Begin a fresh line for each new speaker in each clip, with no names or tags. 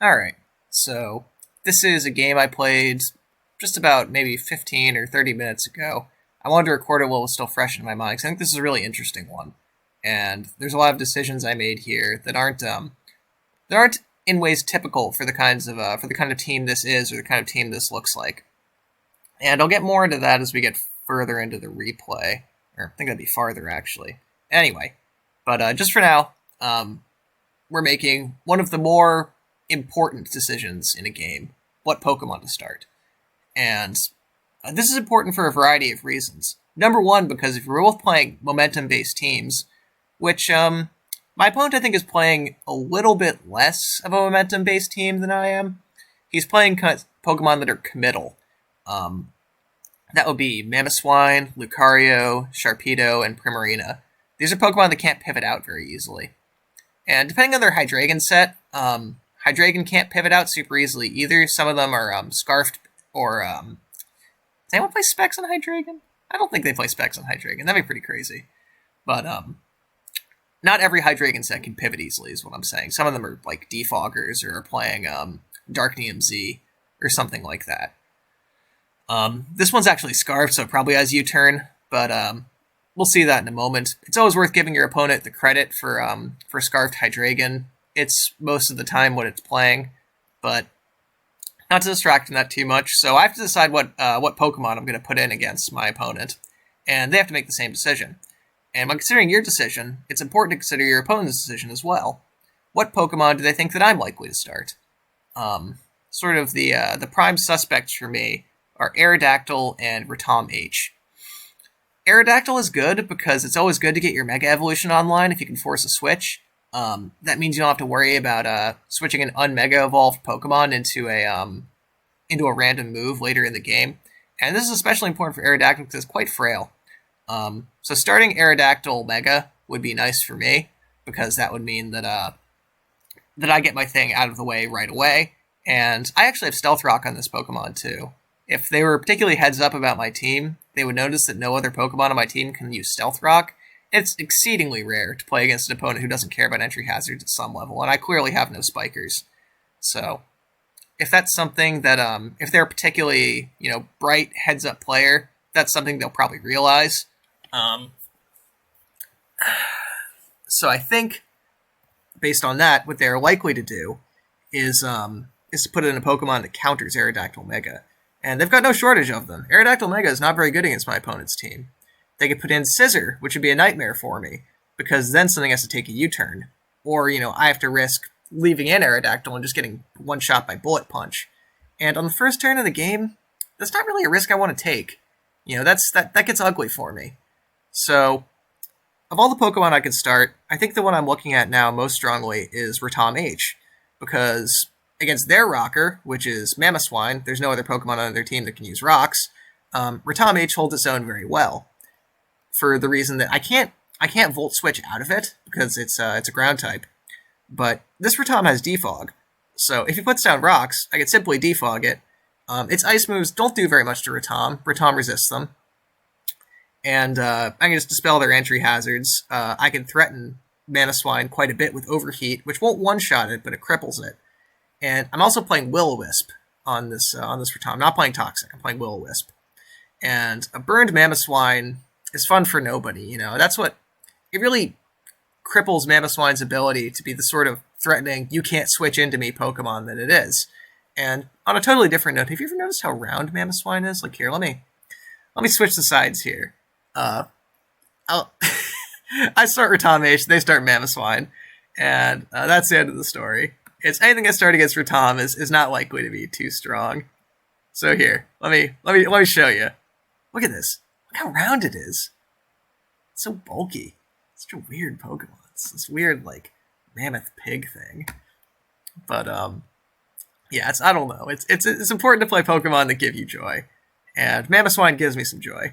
Alright, so this is a game I played just about maybe 15 or 30 minutes ago. I wanted to record it while it was still fresh in my mind, because I think this is a really interesting one. And there's a lot of decisions I made here that aren't in ways typical for the kind of team this is, or the kind of team this looks like. And I'll get more into that as we get further into the replay. Or I think that'd be farther, actually. Anyway, but just for now, we're making one of the more important decisions in a game: what Pokemon to start. And this is important for a variety of reasons. Number one, because if we're both playing momentum-based teams, which my opponent I think is playing a little bit less of a momentum-based team than I am. He's playing Pokemon that are committal. That would be Mamoswine, Lucario, Sharpedo, and Primarina. These are Pokemon that can't pivot out very easily. And depending on their Hydreigon set, Hydreigon can't pivot out super easily either. Some of them are Scarfed or... does anyone play Specs on Hydreigon? I don't think they play Specs on Hydreigon. That'd be pretty crazy. But not every Hydreigon set can pivot easily is what I'm saying. Some of them are like Defoggers or are playing Darknium Z or something like that. This one's actually Scarfed, so it probably has U-turn, but we'll see that in a moment. It's always worth giving your opponent the credit for Scarfed Hydreigon. It's most of the time what it's playing, but not to distract from that too much. So I have to decide what Pokemon I'm going to put in against my opponent, and they have to make the same decision. And when considering your decision, it's important to consider your opponent's decision as well. What Pokemon do they think that I'm likely to start? Sort of the prime suspects for me are Aerodactyl and Rotom H. Aerodactyl is good because it's always good to get your Mega Evolution online if you can force a switch. That means you don't have to worry about switching an un-Mega Evolved Pokemon into a random move later in the game. And this is especially important for Aerodactyl because it's quite frail. So starting Aerodactyl Mega would be nice for me, because that would mean that I get my thing out of the way right away. And I actually have Stealth Rock on this Pokemon too. If they were particularly heads up about my team, they would notice that no other Pokemon on my team can use Stealth Rock. It's exceedingly rare to play against an opponent who doesn't care about entry hazards at some level, and I clearly have no spikers. So, if that's something that, if they're a particularly, bright heads-up player, that's something they'll probably realize. So I think, based on that, what they're likely to do is to put in a Pokemon that counters Aerodactyl Mega. And they've got no shortage of them. Aerodactyl Mega is not very good against my opponent's team. They could put in Scissor, which would be a nightmare for me, because then something has to take a U-turn. Or, I have to risk leaving in Aerodactyl and just getting one shot by Bullet Punch. And on the first turn of the game, that's not really a risk I want to take. That gets ugly for me. So, of all the Pokemon I could start, I think the one I'm looking at now most strongly is Rotom H, because against their rocker, which is Mamoswine, there's no other Pokemon on their team that can use rocks. Rotom H holds its own very well, for the reason that I can't Volt Switch out of it because it's a ground type. But this Rotom has Defog, so if he puts down rocks, I could simply Defog it. Its ice moves don't do very much to Rotom. Rotom resists them. And I can just dispel their entry hazards. I can threaten Mamoswine quite a bit with Overheat, which won't one-shot it, but it cripples it. And I'm also playing Will-O-Wisp on this Rotom. I'm not playing Toxic, I'm playing Will-O-Wisp. And a burned Mamoswine is fun for nobody, That's what... It really cripples Mamoswine's ability to be the sort of threatening, you can't switch into me Pokemon that it is. And on a totally different note, have you ever noticed how round Mamoswine is? Like, here, let me switch the sides here. I start Rotom H, they start Mamoswine, and that's the end of the story. It's anything I start against Rotom is not likely to be too strong. So here, let me show you. Look at this. Look how round it is. It's so bulky. It's such a weird Pokemon. It's this weird mammoth pig thing. But yeah, I don't know. It's important to play Pokemon that give you joy, and Mamoswine gives me some joy.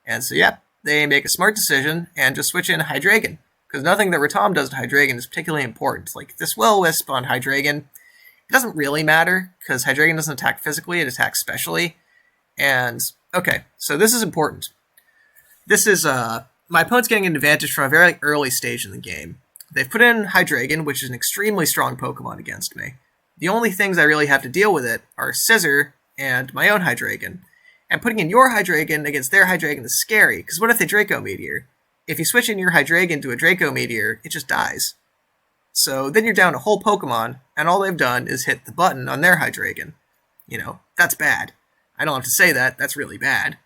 And so yeah, they make a smart decision and just switch in Hydreigon, because nothing that Rotom does to Hydreigon is particularly important. Like this Will-O-Wisp on Hydreigon, it doesn't really matter, because Hydreigon doesn't attack physically, it attacks specially. And, okay, so this is important. This is, my opponent's getting an advantage from a very early stage in the game. They've put in Hydreigon, which is an extremely strong Pokemon against me. The only things I really have to deal with it are Scissor and my own Hydreigon. And putting in your Hydreigon against their Hydreigon is scary, because what if they Draco Meteor? If you switch in your Hydreigon to a Draco Meteor, it just dies. So then you're down a whole Pokemon, and all they've done is hit the button on their Hydreigon. That's bad. I don't have to say that, that's really bad.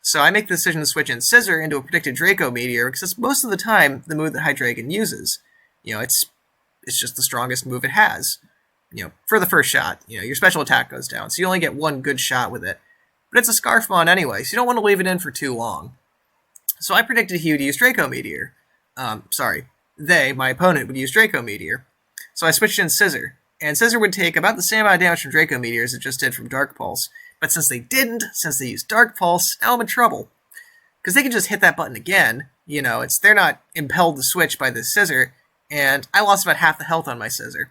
So I make the decision to switch in Scissor into a predicted Draco Meteor, because it's most of the time the move that Hydreigon uses. It's just the strongest move it has. For the first shot, your special attack goes down, so you only get one good shot with it. But it's a Scarfmon anyway, so you don't want to leave it in for too long. So I predicted he would use Draco Meteor. My opponent, would use Draco Meteor. So I switched in Scissor, and Scissor would take about the same amount of damage from Draco Meteor as it just did from Dark Pulse. But since they didn't, since they used Dark Pulse, now I'm in trouble. Because they can just hit that button again. They're not impelled to switch by this Scissor, and I lost about half the health on my Scissor.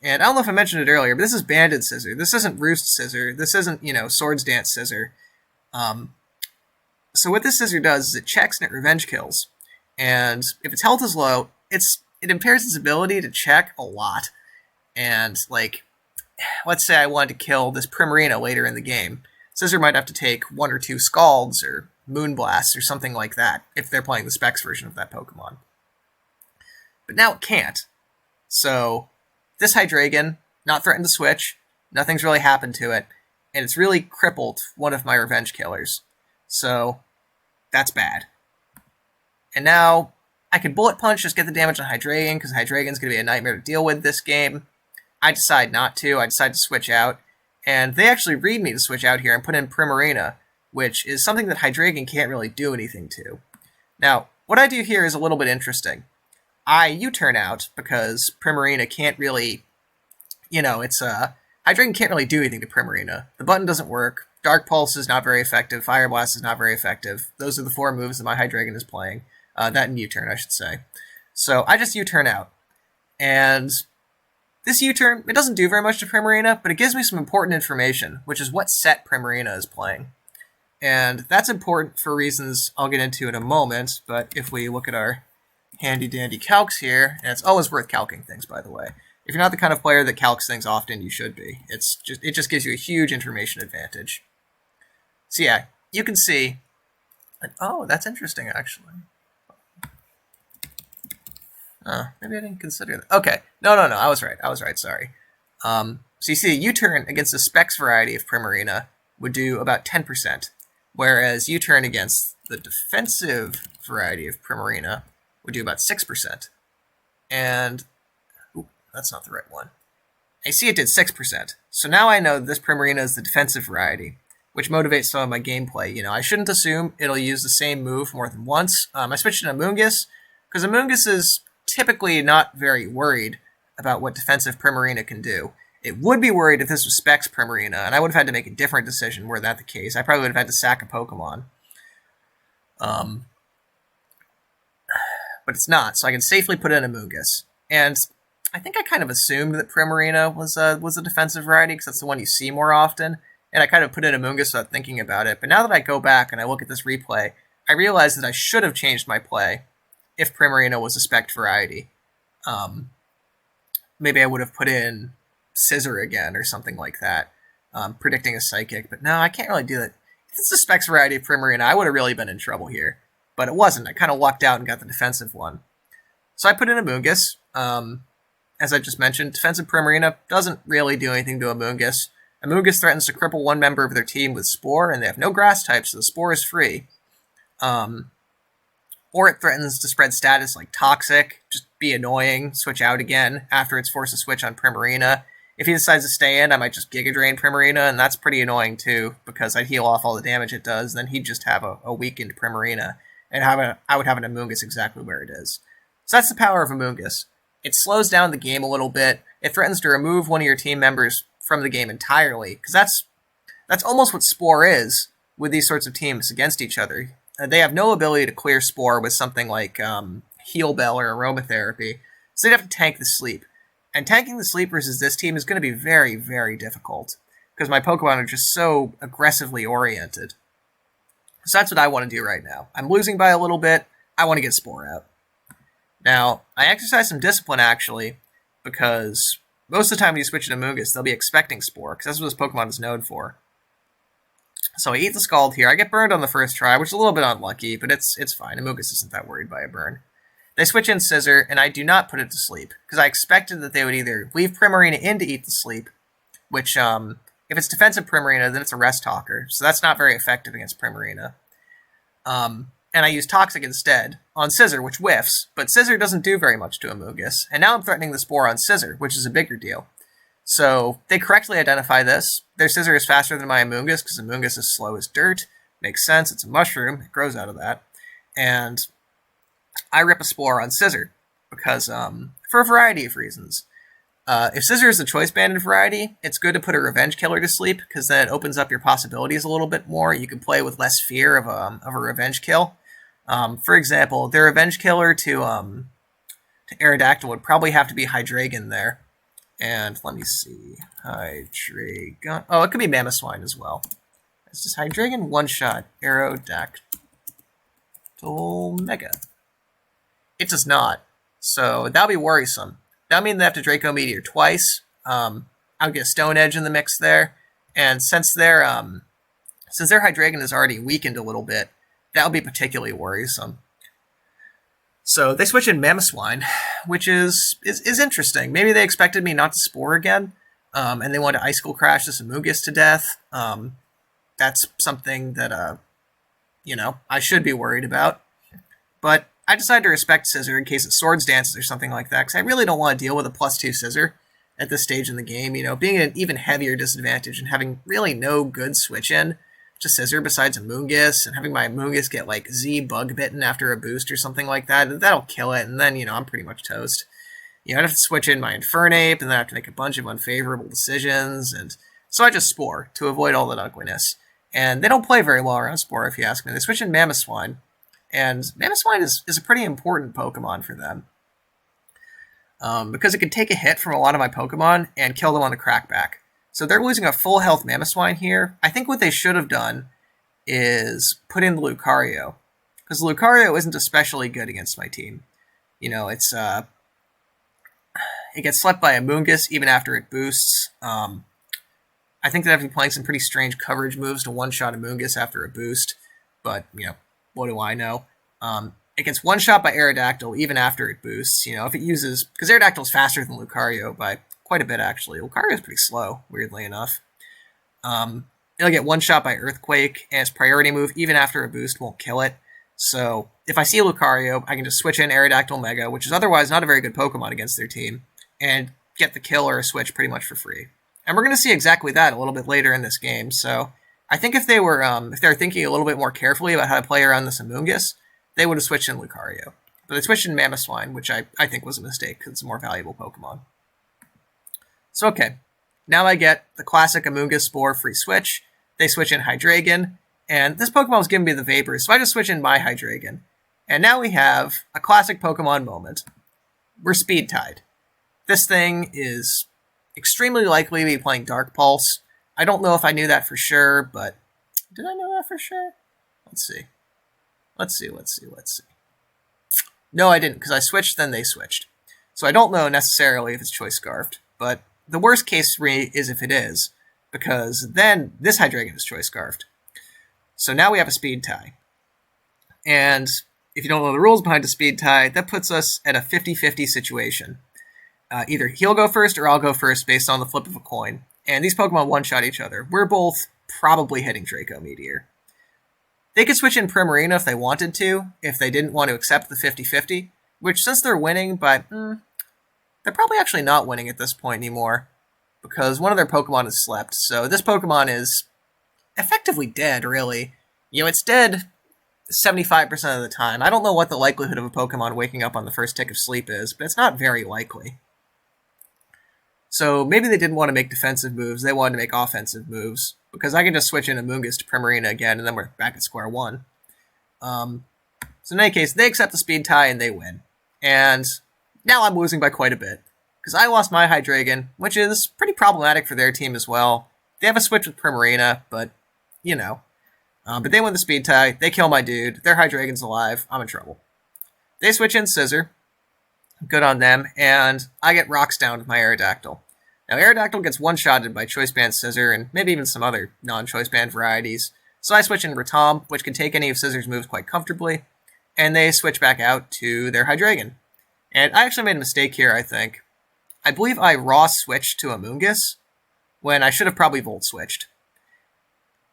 And I don't know if I mentioned it earlier, but this is Banded Scissor. This isn't Roost Scissor. This isn't, Swords Dance Scissor. So what this Scissor does is it checks and it revenge kills. And if its health is low, it impairs its ability to check a lot. And, let's say I wanted to kill this Primarina later in the game. Scissor might have to take 1 or 2 Scalds or Moonblasts or something like that if they're playing the Specs version of that Pokemon. But now it can't. So this Hydreigon, not threatened to switch, nothing's really happened to it, and it's really crippled one of my revenge killers. So that's bad. And now I could Bullet Punch, just get the damage on Hydreigon, because Hydreigon's going to be a nightmare to deal with this game. I decide not to. I decide to switch out. And they actually read me to switch out here and put in Primarina, which is something that Hydreigon can't really do anything to. Now, what I do here is a little bit interesting. I U-turn out because Primarina can't really, Hydreigon can't really do anything to Primarina. The button doesn't work. Dark Pulse is not very effective. Fire Blast is not very effective. Those are the 4 moves that my Hydreigon is playing. That and U-turn, I should say. So I just U-turn out. And this U-turn, it doesn't do very much to Primarina, but it gives me some important information, which is what set Primarina is playing. And that's important for reasons I'll get into in a moment, but if we look at our handy-dandy calcs here, and it's always worth calcing things, by the way. If you're not the kind of player that calcs things often, you should be. It just gives you a huge information advantage. So yeah, you can see... Oh, that's interesting, actually. Maybe I didn't consider that. Okay, no, I was right, sorry. So you see, U-turn against the Specs variety of Primarina would do about 10%, whereas U-turn against the defensive variety of Primarina would do about 6%. And, that's not the right one. I see it did 6%. So now I know this Primarina is the defensive variety, which motivates some of my gameplay. I shouldn't assume it'll use the same move more than once. I switched to Amoonguss, because Amoonguss is typically not very worried about what defensive Primarina can do. It would be worried if this was Specs Primarina, and I would have had to make a different decision were that the case. I probably would have had to sack a Pokemon. But it's not, so I can safely put in Amoonguss. And I think I kind of assumed that Primarina was a defensive variety, because that's the one you see more often, and I kind of put in Amoonguss without thinking about it. But now that I go back and I look at this replay, I realize that I should have changed my play if Primarina was a Spect variety. Maybe I would have put in Scissor again or something like that, predicting a Psychic. But no, I can't really do that. If it's a Specs variety of Primarina, I would have really been in trouble here. But it wasn't. I kind of lucked out and got the defensive one. So I put in Amoonguss. As I just mentioned, defensive Primarina doesn't really do anything to Amoonguss. Amoonguss threatens to cripple one member of their team with Spore, and they have no grass type, so the Spore is free. Or it threatens to spread status like Toxic, just be annoying, switch out again after it's forced to switch on Primarina. If he decides to stay in, I might just Giga Drain Primarina, and that's pretty annoying too, because I'd heal off all the damage it does, then he'd just have a weakened Primarina, and I would have an Amoonguss exactly where it is. So that's the power of Amoonguss. It slows down the game a little bit. It threatens to remove one of your team members from the game entirely, because that's almost what Spore is with these sorts of teams against each other. They have no ability to clear Spore with something like Heal Bell or Aromatherapy, so they'd have to tank the sleep. And tanking the sleep versus this team is going to be very, very difficult, because my Pokemon are just so aggressively oriented. So that's what I want to do right now. I'm losing by a little bit. I want to get Spore out. Now, I exercise some discipline, actually, because most of the time when you switch into Amoonguss, they'll be expecting Spore, because that's what this Pokemon is known for. So I eat the Scald here. I get burned on the first try, which is a little bit unlucky, but it's fine. Amoonguss isn't that worried by a burn. They switch in Scissor, and I do not put it to sleep, because I expected that they would either leave Primarina in to eat the sleep, which, if it's defensive Primarina, then it's a Rest Talker, so that's not very effective against Primarina. And I use Toxic instead on Scissor, which whiffs, but Scissor doesn't do very much to Amoonguss, and now I'm threatening the Spore on Scissor, which is a bigger deal. So they correctly identify this. Their Scissor is faster than my Amoonguss, because Amoonguss is slow as dirt. Makes sense, it's a mushroom, it grows out of that. And I rip a Spore on Scissor, because, for a variety of reasons. If Scissor is the choice banded variety, it's good to put a Revenge Killer to sleep, because then it opens up your possibilities a little bit more. You can play with less fear of a Revenge Kill. For example, their Revenge Killer to Aerodactyl would probably have to be Hydreigon there. And let me see. Hydreigon. Oh, it could be Mamoswine as well. It's just Hydreigon one-shot Aerodactyl Mega. It does not. So that'll be worrisome. That'll mean they have to Draco Meteor twice. I'll get a Stone Edge in the mix there. And since their Hydreigon is already weakened a little bit, that'll be particularly worrisome. So they switch in Mamoswine, which is interesting. Maybe they expected me not to Spore again, and they wanted to Icicle Crash this Amoonguss to death. That's something that, I should be worried about. But I decided to respect Scissor in case it Swords Dances or something like that, because I really don't want to deal with a +2 Scissor at this stage in the game. Being at an even heavier disadvantage and having really no good switch-in to Scissor besides Amoonguss, and having my Amoonguss get, like, Z Bug Bitten after a boost or something like that, that'll kill it, and then, I'm pretty much toast. I'd have to switch in my Infernape, and then I have to make a bunch of unfavorable decisions, and so I just Spore to avoid all that ugliness. And they don't play very well around Spore, if you ask me. They switch in Mamoswine, and Mamoswine is a pretty important Pokemon for them. Because it can take a hit from a lot of my Pokemon and kill them on the crackback. So they're losing a full health Mamoswine here. I think what they should have done is put in the Lucario. Because Lucario isn't especially good against my team. It gets slept by Amoonguss even after it boosts. I think that I've been playing some pretty strange coverage moves to one-shot Amoonguss after a boost. But, what do I know? It gets one-shot by Aerodactyl even after it boosts. If it uses... Because Aerodactyl is faster than Lucario by quite a bit, actually. Lucario is pretty slow, weirdly enough. It'll get one-shot by Earthquake, and its priority move, even after a boost, won't kill it. So, if I see Lucario, I can just switch in Aerodactyl Mega, which is otherwise not a very good Pokemon against their team, and get the kill or a switch pretty much for free. And we're going to see exactly that a little bit later in this game, so... I think if they were thinking a little bit more carefully about how to play around this Amoonguss, they would have switched in Lucario. But they switched in Mamoswine, which I think was a mistake, because it's a more valuable Pokemon. So okay, now I get the classic Amoonguss Spore free switch. They switch in Hydreigon, and this Pokemon was giving me the Vapors, so I just switch in my Hydreigon. And now we have a classic Pokemon moment. We're speed tied. This thing is extremely likely to be playing Dark Pulse. I don't know if I knew that for sure, but did I know that for sure? Let's see. No, I didn't, because I switched, then they switched. So I don't know necessarily if it's Choice Scarfed, but the worst case for me is if it is, because then this Hydreigon is Choice Scarfed. So now we have a speed tie. And if you don't know the rules behind a speed tie, that puts us at a 50-50 situation. Either he'll go first or I'll go first based on the flip of a coin. And these Pokemon one-shot each other. We're both probably hitting Draco Meteor. They could switch in Primarina if they wanted to, if they didn't want to accept the 50-50, which since they're winning, but they're probably actually not winning at this point anymore, because one of their Pokemon is slept, so this Pokemon is effectively dead, really. It's dead 75% of the time. I don't know what the likelihood of a Pokemon waking up on the first tick of sleep is, but it's not very likely. So maybe they didn't want to make defensive moves, they wanted to make offensive moves, because I can just switch in Amoonguss to Primarina again, and then we're back at square one. So in any case, they accept the speed tie and they win. And now I'm losing by quite a bit, because I lost my Hydreigon, which is pretty problematic for their team as well. They have a switch with Primarina, but, but they win the speed tie, they kill my dude, their Hydreigon's alive, I'm in trouble. They switch in Scissor, good on them, and I get rocks down with my Aerodactyl. Now, Aerodactyl gets one-shotted by Choice Band Scissor, and maybe even some other non-Choice Band varieties. So I switch in Ratom, which can take any of Scissor's moves quite comfortably, and they switch back out to their Hydreigon. And I actually made a mistake here, I think. I believe I raw switched to Amoonguss, when I should have probably Volt switched.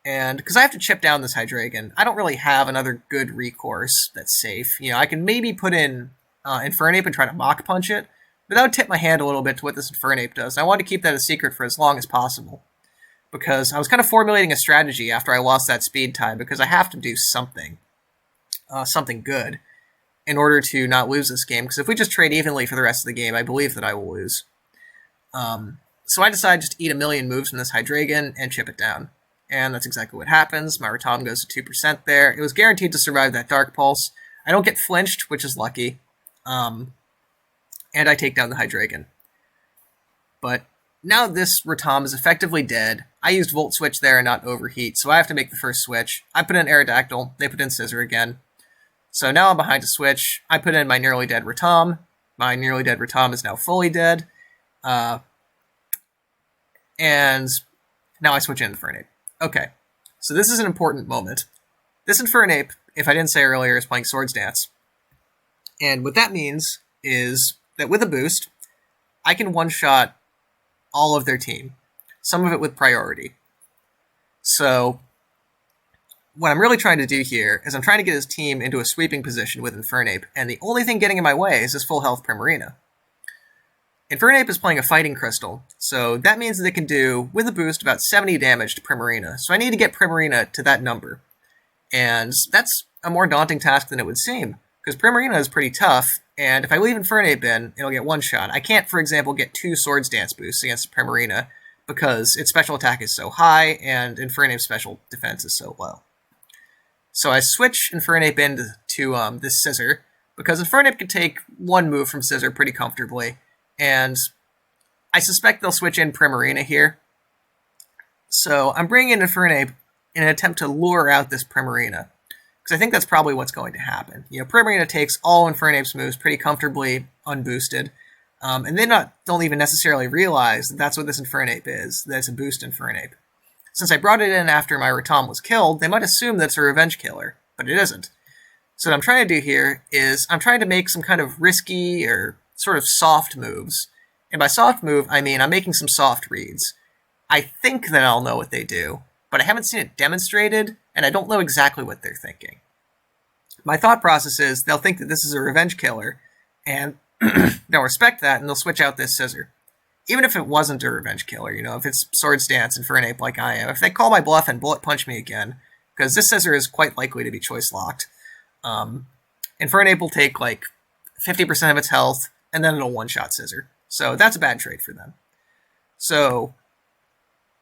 And because I have to chip down this Hydreigon, I don't really have another good recourse that's safe. You know, I can maybe put in Infernape and try to Mach Punch it, but that would tip my hand a little bit to what this Infernape does. And I wanted to keep that a secret for as long as possible, because I was kind of formulating a strategy after I lost that speed tie, because I have to do something good in order to not lose this game, because if we just trade evenly for the rest of the game, I believe that I will lose. So I decided just to eat a million moves from this Hydreigon and chip it down. And that's exactly what happens. My Ratom goes to 2% there. It was guaranteed to survive that Dark Pulse. I don't get flinched, which is lucky. And I take down the Hydreigon. But now this Ratom is effectively dead. I used Volt Switch there and not Overheat, so I have to make the first switch. I put in Aerodactyl, they put in Scissor again. So now I'm behind to switch. I put in my nearly dead Ratom. My nearly dead Ratom is now fully dead. And now I switch in Infernape. Okay, so this is an important moment. This Infernape, if I didn't say earlier, is playing Swords Dance. And what that means is that with a boost, I can one-shot all of their team, some of it with priority. So what I'm really trying to do here is I'm trying to get his team into a sweeping position with Infernape, and the only thing getting in my way is this full health Primarina. Infernape is playing a Fighting Crystal, so that means that it can do, with a boost, about 70 damage to Primarina. So I need to get Primarina to that number. And that's a more daunting task than it would seem, because Primarina is pretty tough, and if I leave Infernape in, it'll get one shot. I can't, for example, get 2 Swords Dance boosts against Primarina, because its special attack is so high, and Infernape's special defense is so low. So I switch Infernape into this Scissor, because Infernape can take one move from Scissor pretty comfortably, and I suspect they'll switch in Primarina here. So I'm bringing in Infernape in an attempt to lure out this Primarina, because I think that's probably what's going to happen. You know, Primarina takes all Infernape's moves pretty comfortably unboosted, and they don't even necessarily realize that that's what this Infernape is, that it's a boost Infernape. Since I brought it in after my Ratom was killed, they might assume that's a revenge killer, but it isn't. So what I'm trying to do here is I'm trying to make some kind of risky or sort of soft moves. And by soft move, I mean I'm making some soft reads. I think that I'll know what they do, but I haven't seen it demonstrated, and I don't know exactly what they're thinking. My thought process is they'll think that this is a revenge killer, and they'll respect that, and they'll switch out this Scissor. Even if it wasn't a revenge killer, you know, if it's Swords Dance and Infernape like I am, if they call my bluff and Bullet Punch me again, because this Scissor is quite likely to be choice locked, Infernape will take like 50% of its health, and then it'll one-shot Scissor. So that's a bad trade for them. So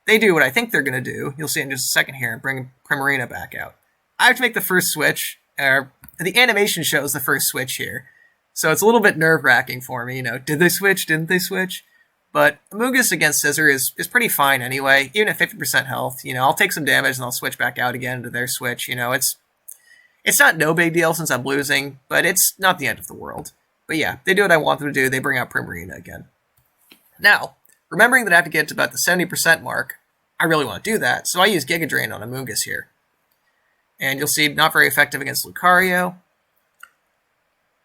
they do what I think they're going to do. You'll see it in just a second here, and bring Primarina back out. I have to make the first switch. The animation shows the first switch here. So it's a little bit nerve-wracking for me, you know, did they switch, didn't they switch? But Amoonguss against Scissor is pretty fine anyway, even at 50% health. You know, I'll take some damage and I'll switch back out again to their switch. You know, it's not no big deal since I'm losing, but it's not the end of the world. But yeah, they do what I want them to do. They bring out Primarina again. Now, remembering that I have to get to about the 70% mark, I really want to do that, so I use Giga Drain on Amoonguss here. And you'll see, not very effective against Lucario.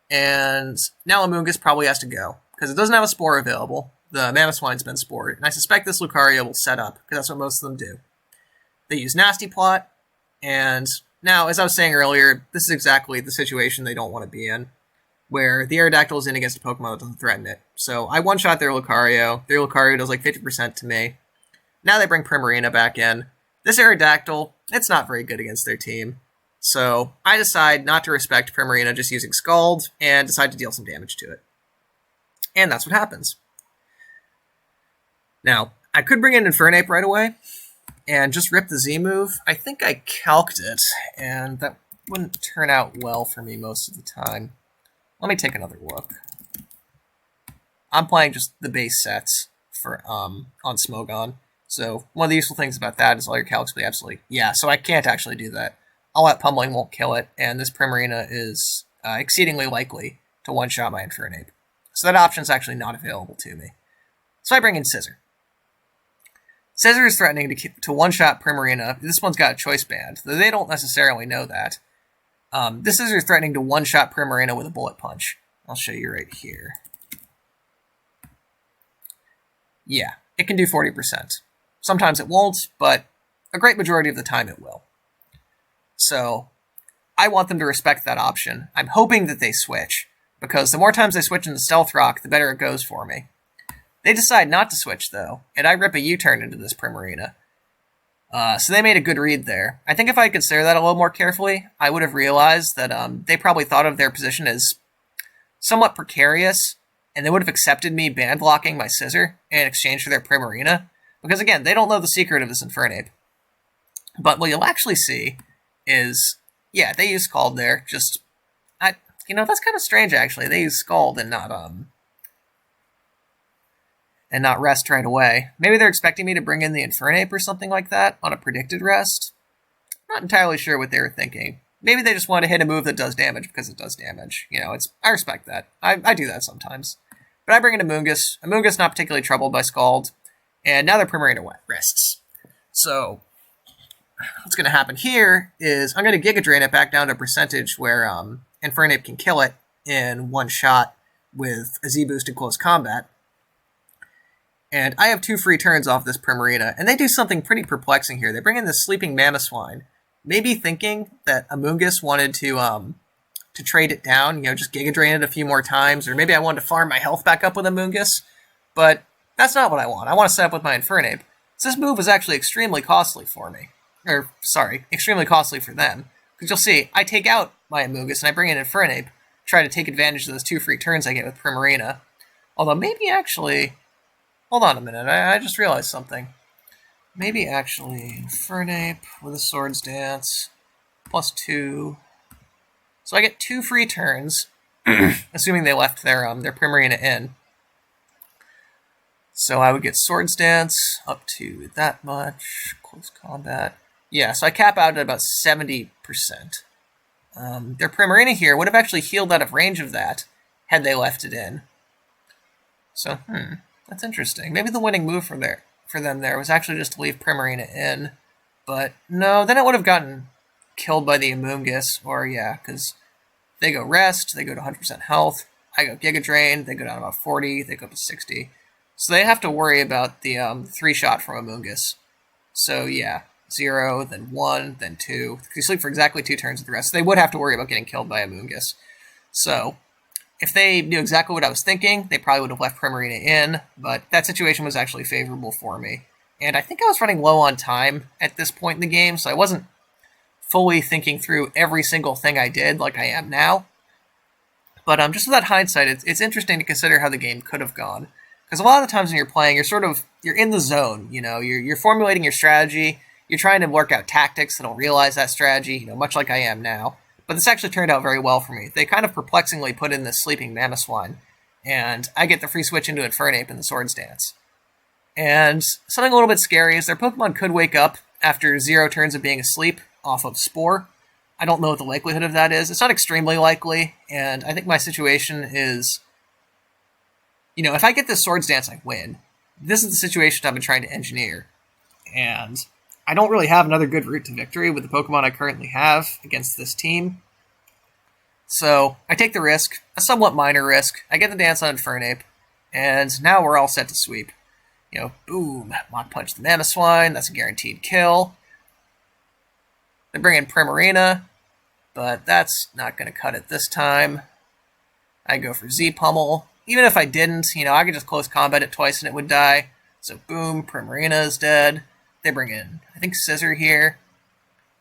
And now Amoonguss probably has to go, because it doesn't have a Spore available. The Mamoswine's been spored, and I suspect this Lucario will set up, because that's what most of them do. They use Nasty Plot, and now, as I was saying earlier, this is exactly the situation they don't want to be in, where the Aerodactyl is in against a Pokemon that doesn't threaten it. So I one-shot their Lucario does like 50% to me. Now they bring Primarina back in. This Aerodactyl, it's not very good against their team. So I decide not to respect Primarina just using Scald, and decide to deal some damage to it. And that's what happens. Now, I could bring in Infernape right away, and just rip the Z move. I think I calced it, and that wouldn't turn out well for me most of the time. Let me take another look. I'm playing just the base sets for on Smogon. So one of the useful things about that is all your calcs will be absolutely... Yeah, so I can't actually do that. All that pummeling won't kill it, and this Primarina is exceedingly likely to one-shot my Infernape. So that option is actually not available to me. So I bring in Scissor. Scissor is threatening to one-shot Primarina. This one's got a choice band, though they don't necessarily know that. This Scissor is threatening to one-shot Primarina with a bullet punch. I'll show you right here. Yeah, it can do 40%. Sometimes it won't, but a great majority of the time it will. So I want them to respect that option. I'm hoping that they switch, because the more times they switch into Stealth Rock, the better it goes for me. They decide not to switch, though, and I rip a U-turn into this Primarina. So they made a good read there. I think if I had considered that a little more carefully, I would have realized that they probably thought of their position as somewhat precarious, and they would have accepted me band blocking my Scissor in exchange for their Primarina, because again, they don't know the secret of this Infernape. But what you'll actually see is, yeah, they use Scald there, that's kind of strange actually. They use Scald and not rest right away. Maybe they're expecting me to bring in the Infernape or something like that on a predicted rest. Not entirely sure what they were thinking. Maybe they just want to hit a move that does damage because it does damage. I respect that. I do that sometimes. But I bring in Amoonguss. Amoonguss not particularly troubled by Scald. And now their Primarina rests. So what's going to happen here is I'm going to Giga Drain it back down to a percentage where Infernape can kill it in one shot with a Z-boost in close combat. And I have 2 free turns off this Primarina, and they do something pretty perplexing here. They bring in this Sleeping Mamoswine, maybe thinking that Amoonguss wanted to trade it down, just Giga Drain it a few more times, or maybe I wanted to farm my health back up with Amoonguss, but that's not what I want. I want to set up with my Infernape. So this move is actually extremely costly for me. Extremely costly for them. Because you'll see, I take out my Amoonguss and I bring in Infernape, try to take advantage of those 2 free turns I get with Primarina. Although maybe actually... Hold on a minute, I just realized something. Maybe actually Infernape with a Swords Dance, +2. So I get 2 free turns, assuming they left their Primarina in. So I would get Swords Dance up to that much, close combat. Yeah, so I cap out at about 70%. Their Primarina here would have actually healed out of range of that had they left it in. So, that's interesting. Maybe the winning move for them there was actually just to leave Primarina in. But no, then it would have gotten killed by the Amoonguss. Or yeah, because they go rest, they go to 100% health. I go Giga Drain, they go down about 40, they go up to 60. So they have to worry about the 3-shot from Amoonguss. So yeah, 0, then 1, then 2. You sleep for exactly 2 turns with the rest. So they would have to worry about getting killed by Amoonguss. So if they knew exactly what I was thinking, they probably would have left Primarina in, but that situation was actually favorable for me. And I think I was running low on time at this point in the game, so I wasn't fully thinking through every single thing I did like I am now. But just with that hindsight, it's interesting to consider how the game could have gone. Because a lot of the times when you're playing, you're in the zone, you're formulating your strategy, you're trying to work out tactics that'll realize that strategy, much like I am now. But this actually turned out very well for me. They kind of perplexingly put in this Sleeping Mamoswine, and I get the free switch into Infernape in the Swords Dance. And something a little bit scary is their Pokemon could wake up after 0 turns of being asleep off of Spore. I don't know what the likelihood of that is. It's not extremely likely, and I think my situation is, if I get this Swords Dance, I win. This is the situation I've been trying to engineer. And I don't really have another good route to victory with the Pokemon I currently have against this team. So I take the risk, a somewhat minor risk. I get the dance on Infernape, and now we're all set to sweep. Boom, Mach Punch the Mamoswine, that's a guaranteed kill. They bring in Primarina, but that's not going to cut it this time. I go for Z-Pummel. Even if I didn't, I could just close combat it twice and it would die. So boom, Primarina is dead. They bring in, I think, Scissor here.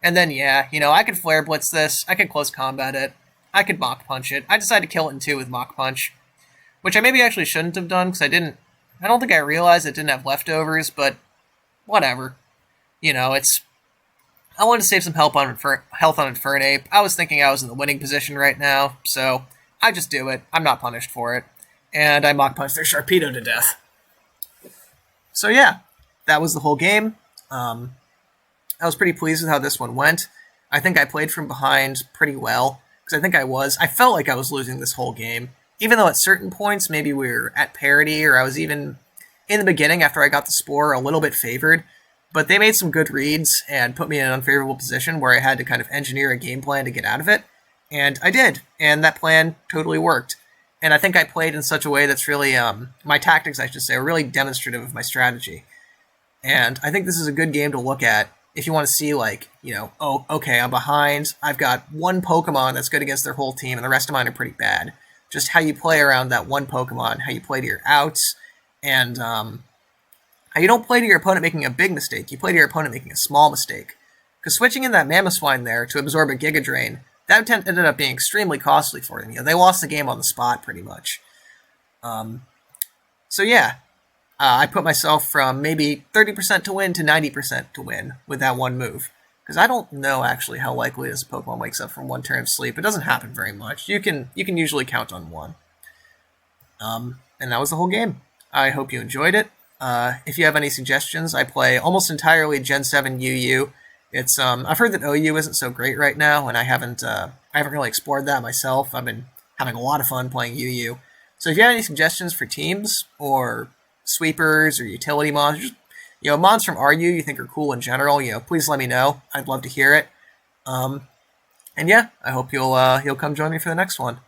And then, yeah, I could Flare Blitz this. I could close combat it. I could Mach Punch it. I decided to kill it in 2 with Mach Punch, which I maybe actually shouldn't have done because I don't think I realized it didn't have leftovers, but whatever. I wanted to save some health on Infernape. I was thinking I was in the winning position right now, so I just do it. I'm not punished for it. And I Mach Punch their Sharpedo to death. So yeah, that was the whole game. I was pretty pleased with how this one went. I think I played from behind pretty well, because I felt like I was losing this whole game. Even though at certain points, maybe we were at parity, or I was even in the beginning, after I got the spore, a little bit favored, but they made some good reads and put me in an unfavorable position where I had to kind of engineer a game plan to get out of it. And I did, and that plan totally worked. And I think I played in such a way that's really, my tactics, I should say, are really demonstrative of my strategy. And I think this is a good game to look at if you want to see, like, oh, okay, I'm behind. I've got one Pokemon that's good against their whole team, and the rest of mine are pretty bad. Just how you play around that one Pokemon, how you play to your outs, and how you don't play to your opponent making a big mistake. You play to your opponent making a small mistake. Because switching in that Mamoswine there to absorb a Giga Drain, that ended up being extremely costly for them. They lost the game on the spot, pretty much. So yeah, I put myself from maybe 30% to win to 90% to win with that one move. Because I don't know actually how likely this Pokemon wakes up from one turn of sleep. It doesn't happen very much. You can usually count on one. And that was the whole game. I hope you enjoyed it. If you have any suggestions, I play almost entirely Gen 7 UU. It's I've heard that OU isn't so great right now, and I haven't really explored that myself. I've been having a lot of fun playing UU. So if you have any suggestions for teams or sweepers or utility mons, just, mons from RU you think are cool in general, please let me know. I'd love to hear it. And yeah, I hope you'll come join me for the next one.